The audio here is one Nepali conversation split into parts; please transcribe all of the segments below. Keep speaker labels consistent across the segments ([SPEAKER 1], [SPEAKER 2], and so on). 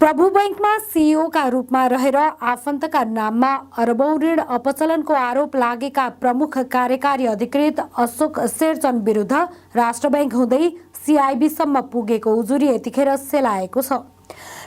[SPEAKER 1] प्रभु बैंकमा सीईओका रूपमा रहेर आफन्तका नाममा अरबौं ऋण अपचलनको आरोप लागेका प्रमुख कार्यकारी अधिकृत अशोक शेरचन विरुद्ध राष्ट्र बैंक हुँदै सीआईबीसम्म पुगेको उजुरी यतिखेर सेलाएको छ।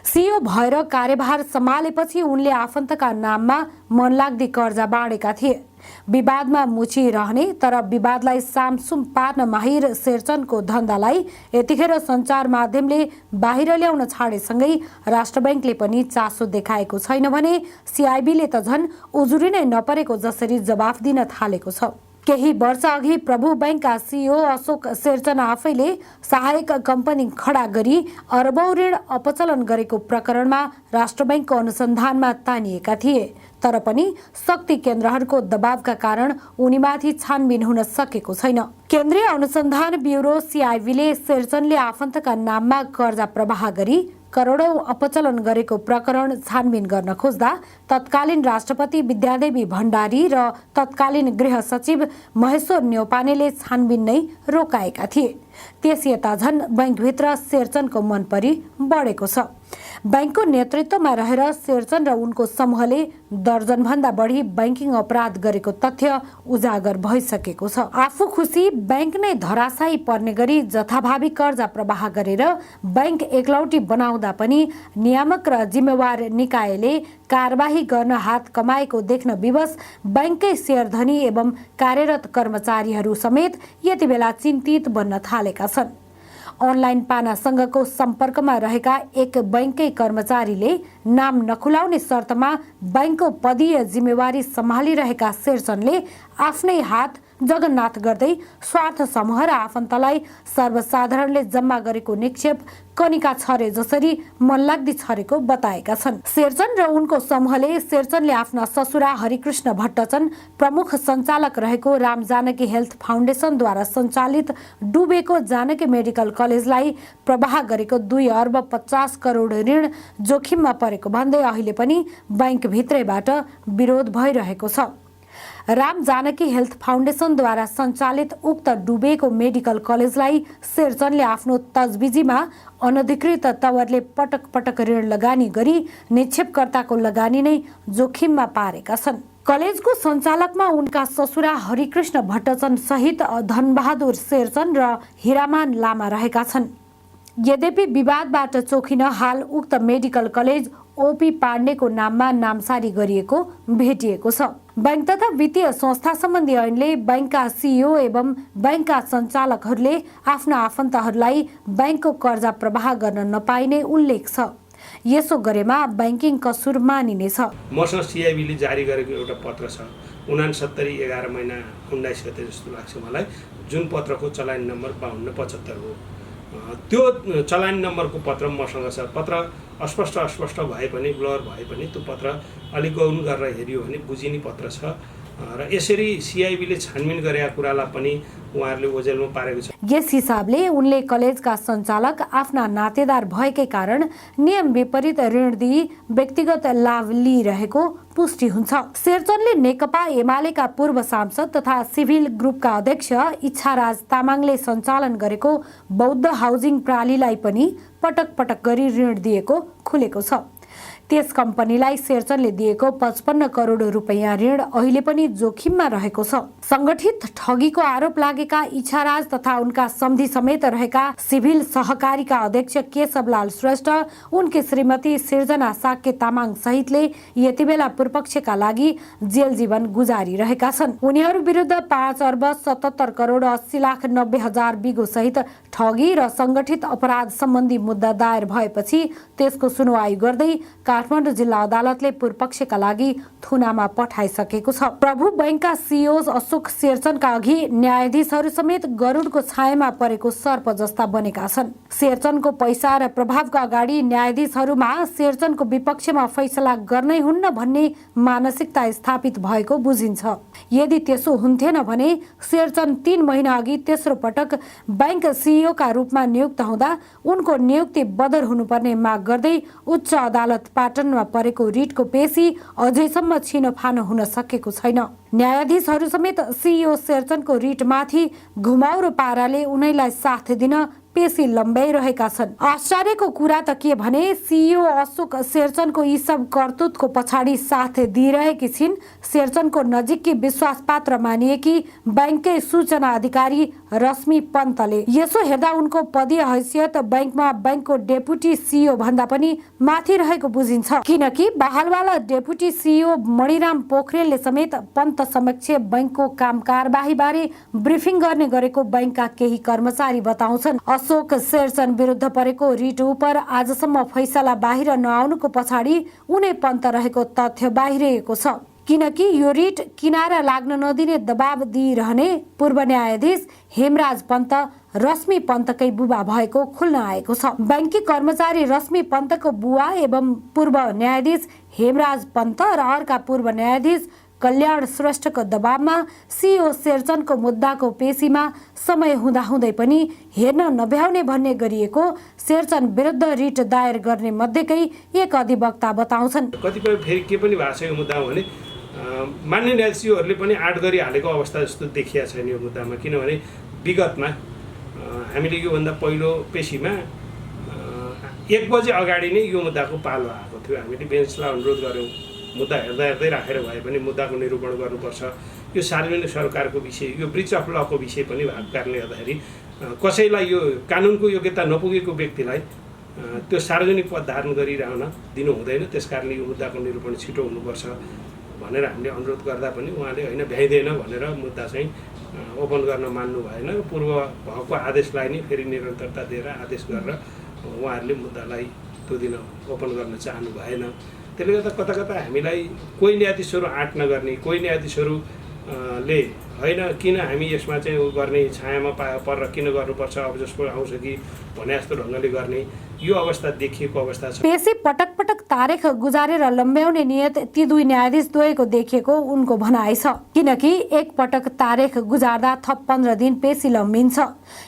[SPEAKER 1] सीईओ भएर कार्यभार सम्हालेपछि उनले आफन्तका नाममा मनलाग्दी कर्जा बाँडेका थिए। विवादमा मुछिरहने तर विवादलाई सामसुम पार्न माहिर शेरचनको धन्दालाई यतिखेर सञ्चार माध्यमले बाहिर ल्याउन छाडेसँगै राष्ट्र बैंकले पनि चासो देखाएको छैन भने सीआईबीले त झन् उजुरी नै नपरेको जसरी जवाफ दिन थालेको छ। केही वर्ष अघि प्रभु बैंकका सीईओ अशोक शेरचन आफैले सहायक कम्पनी खडा गरी अरबौं ऋण अपचलन गरेको प्रकरणमा राष्ट्र बैंकको अनुसन्धानमा तानिएका थिए। तर पनि शक्ति केन्द्रहरूको दबावका कारण उनीमाथि छानबिन हुन सकेको छैन। केन्द्रीय अनुसन्धान ब्युरो सीआईबीले शेरचनले आफन्तका नाममा कर्जा प्रवाह गरी करोडौं अपचलन गरेको प्रकरण छानबिन गर्न खोज्दा तत्कालीन राष्ट्रपति विद्यादेवी भण्डारी र तत्कालीन गृह सचिव महेश्वर न्यौपानेले छानबिन नै रोकाएका थिए। त्यस यता झन् बैंकभित्र शेरचनको मनपरी बढेको छ। बैंकको नेतृत्वमा रहेर शेरचन र उनको समूहले दर्जनभन्दा बढी बैंकिङ अपराध गरेको तथ्य उजागर भइसकेको छ। आफू खुसी बैंक नै धराशायी पर्ने गरी जथाभावी कर्जा प्रवाह गरेर बैंक एकलौटी बनाउँदा पनि नियामक र जिम्मेवार निकायले कारबाही गर्न हात कमाएको देख्न विवश बैंककै शेयरधनी एवं कार्यरत कर्मचारीहरू समेत यति बेला चिन्तित बन्न थालेका छन्। अनलाइन पानासँगको सम्पर्कमा रहेका एक बैंककै कर्मचारीले नाम नखुलाउने शर्तमा बैंकको पदीय जिम्मेवारी सम्हालिरहेका शेरचनले आफ्नै हात जगन्नाथ गर्दै स्वार्थ समूह र आफन्तलाई सर्वसाधारणले जम्मा गरेको निक्षेप कनिका छरे जसरी मनलाग्दी छरेको बताएका छन्। शेरचन र उनको समूहले शेरचनले आफ्ना ससुरा हरिकृष्ण भट्टचन प्रमुख सञ्चालक रहेको राम जानकी हेल्थ फाउन्डेसनद्वारा सञ्चालित डुबेको जानकी मेडिकल कलेजलाई प्रवाह गरेको 2 अर्ब 50 करोड ऋण जोखिममा परेको भन्दै अहिले पनि बैंक भित्रैबाट विरोध भइरहेको छ। राम जानकी हेल्थ फाउन्डेसनद्वारा सञ्चालित उक्त डुबेको मेडिकल कलेजलाई शेरचनले आफ्नो तजबिजीमा अनधिकृत तवरले पटक पटक ऋण लगानी गरी निक्षेपकर्ताको लगानी नै जोखिममा पारेका छन्। कलेजको सञ्चालकमा उनका ससुरा हरिकृष्ण भट्टचन सहित धनबहादुर शेरचन र हिरामान लामा रहेका छन्। यद्यपि विवादबाट चोखिन हाल उक्त मेडिकल कलेज ओपी पाण्डेको नाममा नामसारी गरिएको भेटिएको छ। बैंक तथा वित्तीय संस्था सम्बन्धी ऐनले बैंकका सीईओ एवं बैंकका सञ्चालकहरूले आफ्ना आफन्तहरूलाई बैंकको कर्जा प्रवाह गर्न नपाइने उल्लेख छ। यसो गरेमा बैंकिङ कसुर मानिनेछ।
[SPEAKER 2] मसँग सीआईबीले जारी गरेको एउटा पत्र छ 69/11/19 गते जस्तो लाग्छ मलाई, जुन पत्रको चलान नम्बर 5275 हो। त्यो चलान नम्बरको पत्र मसँग छ। पत्र अस्पष्ट भए पनि ब्लर भए पनि त्यो पत्र अलिक गौन गरेर हेरियो भने बुझिने पत्र छ र यसरी सीआईबीले छानबिन गरेका कुरालाई पनि उहाँहरूले ओझेलमा पारेको छ।
[SPEAKER 1] यस हिसाबले उनले कलेजका सञ्चालक आफ्ना नातेदार भएकै कारण नियम विपरीत ऋण दिई व्यक्तिगत लाभ लिइरहेको पुष्टि हुन्छ। शेरचनले नेकपा एमालेका पूर्व सांसद तथा सिभिल ग्रुपका अध्यक्ष इच्छाराज तामाङले सञ्चालन गरेको बौद्ध हाउसिङ प्रणालीलाई पनि पटक पटक गरी ऋण दिएको खुलेको छ। त्यस कम्पनीलाई शेरचनले दिएको 55 करोड रुपैयाँ ऋण अहिले पनि जोखिममा रहेको छ। संगठित ठगीको आरोप लागेका इच्छाराज तथा उनका सम्धी समेत रहेका सिभिल सहकारीका अध्यक्ष केशवलाल श्रेष्ठ, उनकी श्रीमती सिर्जना साक्य तामाङ सहितले यति बेला पूर्वपक्षका लागि जेल जीवन गुजारिरहेका छन्। उनीहरू विरुद्ध 5 अर्ब 77 करोड 80 लाख 90 हजार बिगो सहित ठगी र संगठित अपराध सम्बन्धी मुद्दा दायर भएपछि त्यसको सुनवाई गर्दै काठमाडौँ जिल्ला अदालतले पूर्वपक्षका लागि थुनामा पठाइसकेको छ। प्रभु बैंकका सीईओ अशोक शेरचनका अघि न्यायाधीशहरू समेत गरुडको छायामा परेको सर्प जस्ता बनेका छन्। शेरचनको पैसा र प्रभावका अगाडि न्यायाधीशहरूमा शेरचनको विपक्षमा फैसला गर्नै हुन्न भन्ने मानसिकता स्थापित भएको बुझिन्छ। यदि त्यसो हुन्थेन भने शेरचन 3 महिना अघि तेस्रो पटक बैंक सीईओका रूपमा नियुक्त हुँदा उनको नियुक्ति बदर हुनुपर्ने माग गर्दै उच्च अदालत पाटनमा परेको रिटको पेशी अझैसम्म छिनोफानो हुन सकेको छैन। न्यायाधीशहरू समेत सीईओ शेरचनको रिटमाथि घुमाउरो पाराले उनैलाई साथ दिन पेशी लम्ब्याइरहेका छन्। आश्चर्यको कुरा त के भने सिइओ अशोक शेरचनको यी सब करतुतको पछाडि साथ दिइरहेकी छिन् शेरचनको नजिककी विश्वासपात्र मानिएकी बैंककै सूचना अधिकारी रश्मि पन्तले। यसो हेर्दा उनको पदीय हैसियत बैंकमा बैंकको डेपुटी सिइओ भन्दा पनि माथि रहेको बुझिन्छ, किनकि बहालवाला डेपुटी सिइओ मणिराम पोखरेलले समेत पन्त समक्ष बैंकको काम कारबाही बारे ब्रिफिङ गर्ने गरेको बैंकका केही कर्मचारी बताउँछन्। अशोक शेरचन विरुद्ध परेको रिट उप आजसम्म फैसला बाहिर नआउनुको पछाडि उनै पन्त रहेको तथ्य बाहिरिएको छ, किनकि यो रिट किनारा लाग्न नदिने दबाब दिइरहने पूर्व न्यायाधीश हेमराज पन्त रश्मि पन्तकै बुबा भएको खुल्न आएको छ। बैंकी कर्मचारी रश्मि पन्तको बुवा एवं पूर्व न्यायाधीश हेमराज पन्त र अर्का पूर्व न्यायाधीश कल्याण श्रेष्ठको दबावमा सिइओ शेरचनको मुद्दाको पेशीमा समय हुँदाहुँदै पनि हेर्न नभ्याउने भन्ने गरिएको शेरचन विरुद्ध रिट दायर गर्ने मध्येकै एक अधिवक्ता बताउँछन्।
[SPEAKER 2] कतिपय फेरि के पनि भएको छ यो मुद्दामा भने मान्य न्यायाधीशहरूले पनि आँट गरिहालेको अवस्था जस्तो देखिया छैन यो मुद्दामा, किनभने विगतमा हामीले योभन्दा पहिलो पेशीमा 1 बजे अगाडि नै यो मुद्दाको पालो आएको थियो। हामीले बेन्चलाई अनुरोध गऱ्यौँ मुद्दा हेर्दा हेर्दै राखेर भए पनि मुद्दाको निरूपण गर्नुपर्छ, यो सार्वजनिक सरकारको विषय, यो ब्रिच अफ लको विषय पनि भएको कारणले गर्दाखेरि कसैलाई यो कानुनको योग्यता नपुगेको व्यक्तिलाई त्यो सार्वजनिक पद धारण गरिरहन दिनु हुँदैन, त्यसकारणले यो मुद्दाको निरूपण छिटो हुनुपर्छ भनेर हामीले अनुरोध गर्दा पनि उहाँले होइन भ्याइँदैन भनेर मुद्दा चाहिँ ओपन गर्न मान्नु भएन। पूर्व भएको आदेशलाई नै फेरि निरन्तरता दिएर आदेश गरेर उहाँहरूले मुद्दालाई त्यो दिन ओपन गर्न चाहनु भएन। त्यसले गर्दा कता कता हामीलाई कोही न्यायाधीशहरू आँट नगर्ने, कोही न्यायाधीशहरूले होइन किन हामी यसमा चाहिँ गर्ने छायामा परेर किन गर्नुपर्छ, अब जसको आउँछ कि भने जस्तो ढङ्गले गर्ने यो अवस्था देखिएको अवस्था छ।
[SPEAKER 1] पेशी पटक पटक तारिख गुजारेर लम्ब्याउने नियत ती दुई न्यायाधीश द्वयको देखिएको उनको भनाइ छ, किनकि एक पटक तारिख गुजार्दा थप 15 दिन पेशी लम्बिन्छ।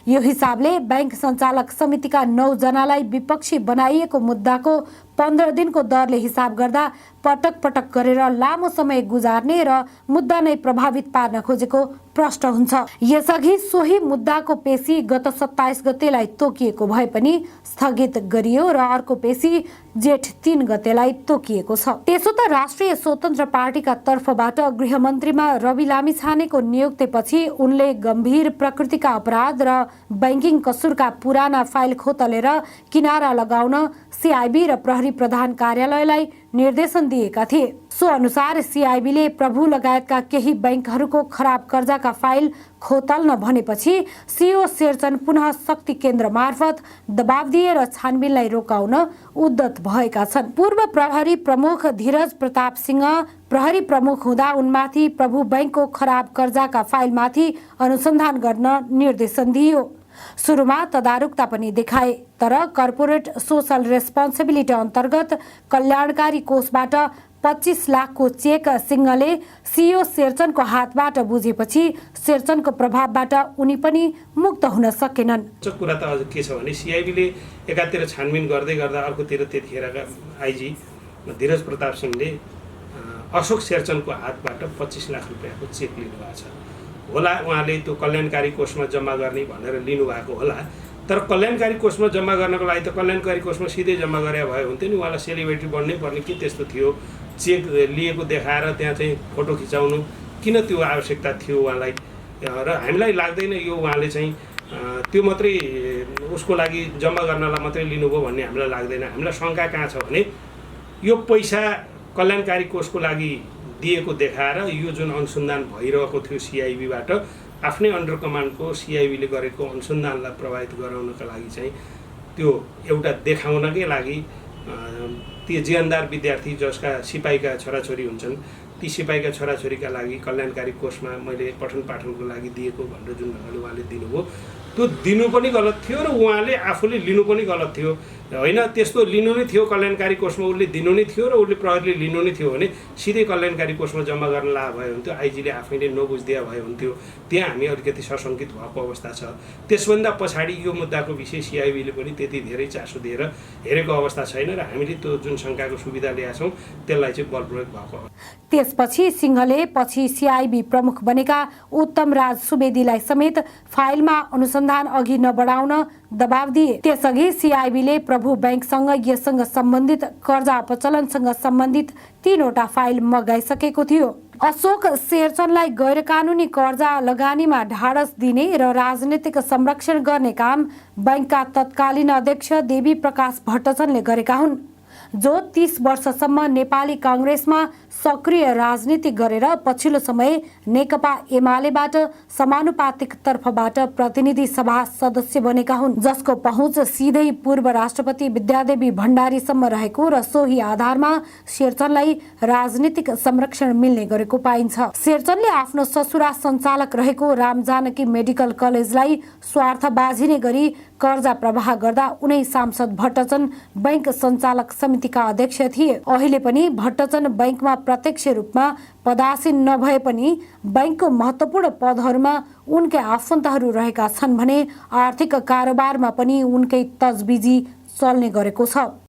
[SPEAKER 1] यो हिसाबले बैंक सञ्चालक समितिका 9 जनालाई विपक्षी बनाइएको मुद्दाको 15 दिनको दरले हिसाब गर्दा पटक पटक गरेर लामो समय गुजार्ने र मुद्दा नै प्रभावित पार्न खोजेको प्रश्न हुन्छ। यसअघि सोही मुद्दाको पेशी गत 27 गतेलाई तोकिएको भए पनि स्थगित गरियो र अर्को पेशी जेठ 3 गतेलाई तोकिएको छ। त्यसो त राष्ट्रिय स्वतन्त्र पार्टीका तर्फबाट गृहमन्त्रीमा रवि लामिछानेको नियुक्तिपछि उनले गम्भीर प्रकृतिका अपराध र बैंकिङ कसुरका पुराना फाइल खोतलेर किनारा लगाउन सिआइबी र प्रहरी प्रधान कार्यालयलाई निर्देशन दिएका थिए। सो अनुसार सिआइबीले प्रभु लगायतका केही बैंकहरूको खराब कर्जाका फाइल खोतल्न भनेपछि सिइओ शेरचन पुनः शक्ति केन्द्र मार्फत दबाब दिएर छानबिनलाई रोकाउन उद्यत भएका छन्। पूर्व प्रहरी प्रमुख धीरज प्रताप सिंह प्रहरी प्रमुख हुँदा उनमाथि प्रभु बैंकको खराब कर्जाका फाइलमाथि अनुसन्धान गर्न निर्देशन दिइयो। सुरुमा तदारुकता पनि देखाए, तर कर्पोरेट सोशल रेस्पोन्सिबिलिटी अन्तर्गत कल्याणकारी कोषबाट 25 लाखको चेक सिंहले सिइओ शेरचनको हातबाट बुझेपछि शेरचनको प्रभावबाट उनी पनि मुक्त हुन सकेनन्।
[SPEAKER 2] कुरा त अझ के छ भने सिआइबीले एकातिर छानबिन गर्दै गर्दा अर्कोतिर त्यतिखेरका आइजी धीरज प्रताप सिंहले अशोक शेरचनको हातबाट 25 लाख रुपियाँको चेक लिनुभएको छ होला। उहाँले त्यो कल्याणकारी कोषमा जम्मा गर्ने भनेर लिनुभएको होला, तर कल्याणकारी कोषमा जम्मा गर्नको लागि त कल्याणकारी कोषमा सिधै जम्मा गरे भए हुन्थ्यो नि। उहाँलाई सेलिब्रेटी बन्नै पर्ने के त्यस्तो थियो? चेक लिएको देखाएर त्यहाँ चाहिँ फोटो खिचाउनु किन त्यो आवश्यकता थियो उहाँलाई? र हामीलाई लाग्दैन यो उहाँले चाहिँ त्यो मात्रै उसको लागि जम्मा गर्नलाई मात्रै लिनुभयो भन्ने हामीलाई लाग्दैन। हामीलाई शङ्का कहाँ छ भने यो पैसा कल्याणकारी कोषको लागि दिएको देखाएर यो जुन अनुसन्धान भइरहेको थियो सिआइबीबाट आफ्नै अन्डर कमान्डको सिआइबीले गरेको अनुसन्धानलाई प्रभावित गराउनका लागि चाहिँ त्यो एउटा देखाउनकै लागि ती जीवनदार विद्यार्थी जसका सिपाहीका छोराछोरी हुन्छन् ती सिपाहीका छोराछोरीका लागि कल्याणकारी कोषमा मैले पठन पाठनको लागि दिएको भनेर जुन ढङ्गले उहाँले दिनुभयो त्यो दिनु पनि गलत थियो र उहाँले आफूले लिनु पनि गलत थियो। होइन त्यस्तो लिनु नै थियो कल्याणकारी कोषमा, उसले दिनु नै थियो र उसले प्रहरीले लिनु नै थियो भने सिधै कल्याणकारी कोषमा जम्मा गर्न ला भए हुन्थ्यो। आइजीले आफैले नबुझिदिया भए हुन्थ्यो। त्यहाँ हामी अलिकति सशङ्कित भएको अवस्था छ। त्यसभन्दा पछाडि यो मुद्दाको विषय सिआइबीले पनि त्यति धेरै चासो दिएर हेरेको अवस्था छैन र हामीले त्यो जुन शङ्काको सुविधा ल्याएका छौँ त्यसलाई चाहिँ बल प्रयोग भएको।
[SPEAKER 1] त्यसपछि सिंहले पछि सिआइबी प्रमुख बनेका उत्तम राज सुवेदीलाई समेत फाइलमा अनुसन्धान अनुसन्धान अघि नबढाउन दबाब दिए। त्यसअघि सिआइबीले प्रभु बैंकसँग यससँग सम्बन्धित कर्जा अपचलनसँग सम्बन्धित 3वटा फाइल मगाइसकेको थियो। अशोक शेरचनलाई गैर कानुनी कर्जा लगानीमा ढाडस दिने र राजनीतिक संरक्षण गर्ने काम बैंकका तत्कालीन अध्यक्ष देवी प्रकाश भट्टचनले गरेका हुन्, जो 30 वर्षसम्म नेपाली कांग्रेसमा सक्रिय राजनीति गरेर पछिल्लो समय नेकपा एमालेबाट समानुपातिक तर्फबाट प्रतिनिधि सभा सदस्य बनेका हुन्, जसको पहुँच सिधै पूर्व राष्ट्रपति विद्यादेवी भण्डारीसम्म रहेको र सोही आधारमा शेरचनलाई राजनीतिक संरक्षण मिल्ने गरेको पाइन्छ। शेरचनले आफ्नो ससुरा सञ्चालक रहेको रामजानकी मेडिकल कलेजलाई स्वार्थबाजी गरी कर्जा प्रवाह गर्दा उनै सांसद भट्टचन बैंक सञ्चालक समितिका अध्यक्ष थिए। अहिले पनि भट्टचन बैंकमा प्रत्यक्ष रूपमा पदासीन नभए पनि बैंकको महत्त्वपूर्ण पदहरूमा उनकै आफन्तहरू रहेका छन् भने आर्थिक कारोबारमा पनि उनकै तजबिजी चल्ने गरेको छ।